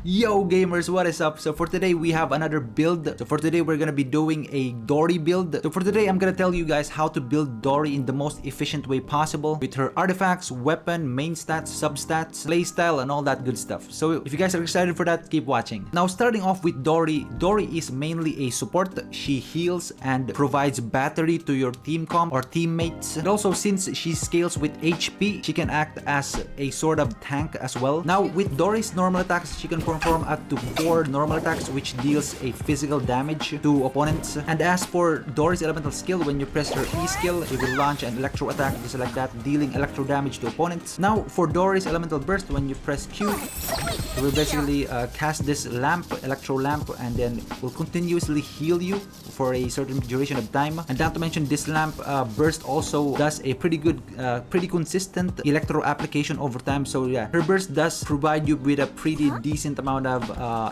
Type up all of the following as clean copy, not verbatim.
Yo gamers, what is up? So for today we have another build. So for today we're gonna be doing a Dori build. So for today I'm gonna tell you guys how to build Dori in the most efficient way possible with her artifacts, weapon, main stats, substats, playstyle, and all that good stuff. So if you guys are excited for that, keep watching. Now starting off with Dori, Dori is mainly a support. She heals and provides battery to your team comp or teammates. And also since she scales with HP, she can act as a sort of tank as well. Now with Dori's normal attacks, she can perform up to 4 normal attacks, which deals a physical damage to opponents. And as for Dori's elemental skill, when you press her E skill, it will launch an electro attack just like that, dealing electro damage to opponents. Now for Dori's elemental burst, when you press Q, it will basically cast this lamp, electro lamp, and then will continuously heal you for a certain duration of time. And not to mention, this lamp burst also does a pretty good, pretty consistent electro application over time. So yeah, her burst does provide you with a pretty decent amount of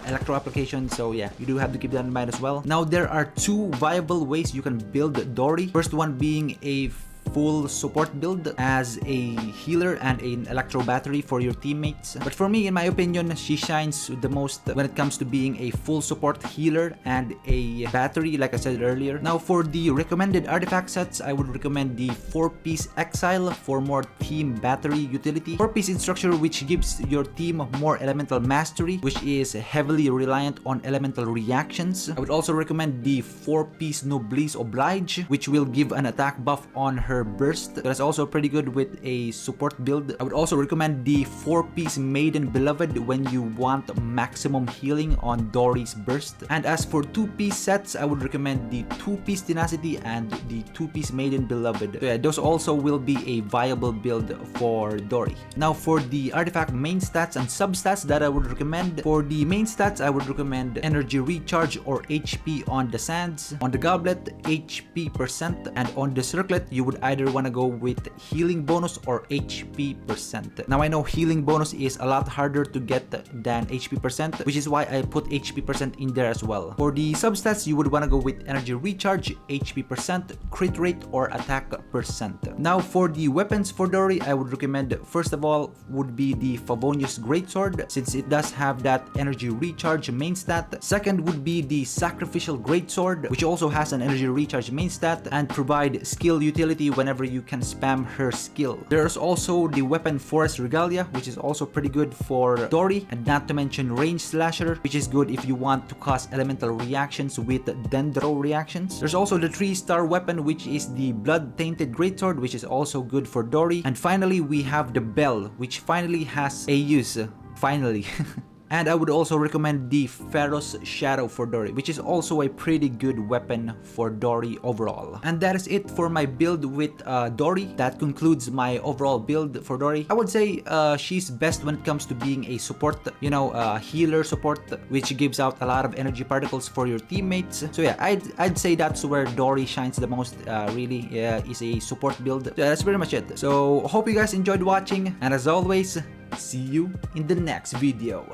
electro application. So yeah, you do have to keep that in mind as well. Now there are 2 viable ways you can build Dori. First one being a full support build as a healer and an electro battery for your teammates. But for me, in my opinion, she shines the most when it comes to being a full support healer and a battery, like I said earlier. Now for the recommended artifact sets, I would recommend the 4-piece Exile for more team battery utility, 4-piece Instructor, which gives your team more elemental mastery, which is heavily reliant on elemental reactions. I would also recommend the 4-piece Noblesse Oblige, which will give an attack buff on her burst. That's also pretty good with a support build. I would also recommend the 4-piece Maiden Beloved when you want maximum healing on Dori's burst. And as for 2-piece sets, I would recommend the 2-piece Tenacity and the 2-piece Maiden Beloved. So yeah, those also will be a viable build for Dori. Now for the artifact main stats and substats that I would recommend. For the main stats, I would recommend energy recharge or HP on the sands. On the goblet, HP percent, and on the circlet, you would either want to go with healing bonus or HP percent. Now I know healing bonus is a lot harder to get than HP percent, which is why I put HP percent in there as well. For the substats, you would want to go with energy recharge, HP percent, crit rate, or attack percent. Now for the weapons for Dori, I would recommend first of all would be the Favonius Greatsword, since it does have that energy recharge main stat. Second would be the Sacrificial Greatsword, which also has an energy recharge main stat and provide skill utility whenever you can spam her skill. There's also the weapon Forest Regalia, which is also pretty good for Dori, and not to mention Range Slasher, which is good if you want to cause elemental reactions with Dendro reactions. There's also the 3-star weapon, which is the Blood Tainted Greatsword, which is also good for Dori. And finally, we have the Bell, which finally has a use. Finally. And I would also recommend the Pharaoh's Shadow for Dori, which is also a pretty good weapon for Dori overall. And that is it for my build with Dori. That concludes my overall build for Dori. I would say she's best when it comes to being a support, you know, healer support, which gives out a lot of energy particles for your teammates. So yeah, I'd say that's where Dori shines the most, really, is a support build. So that's pretty much it. So hope you guys enjoyed watching, and as always, see you in the next video.